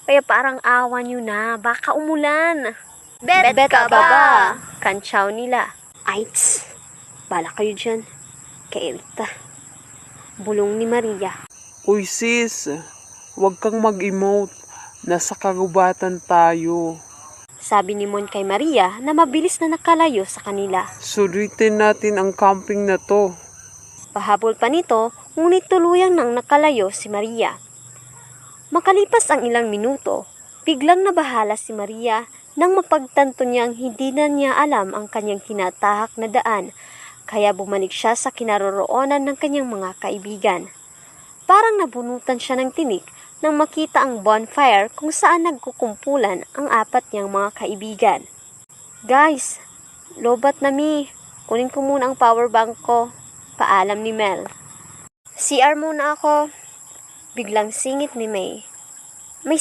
Kaya parang awa nyo na, baka umulan. Bet ka ba? Kantsaw nila. Aits, bala kayo dyan. Kaelta. Bulong ni Maria. Uy sis, huwag kang mag-emote. Nasa kagubatan tayo. Sabi ni Mon kay Maria na mabilis na nakalayo sa kanila. Sulitin natin ang camping na to. Pahabol pa nito, ngunit tuluyang nang nakalayo si Maria. Makalipas ang ilang minuto, biglang nabahala si Maria nang mapagtanto niyang hindi na niya alam ang kanyang tinatahak na daan, kaya bumalik siya sa kinaroroonan ng kanyang mga kaibigan. Parang nabunutan siya ng tinik nang makita ang bonfire kung saan nagkukumpulan ang apat niyang mga kaibigan. Guys, lobat na mi. Kunin ko muna ang power bank ko. Paalam ni Mel. CR muna ako. Biglang singit ni May.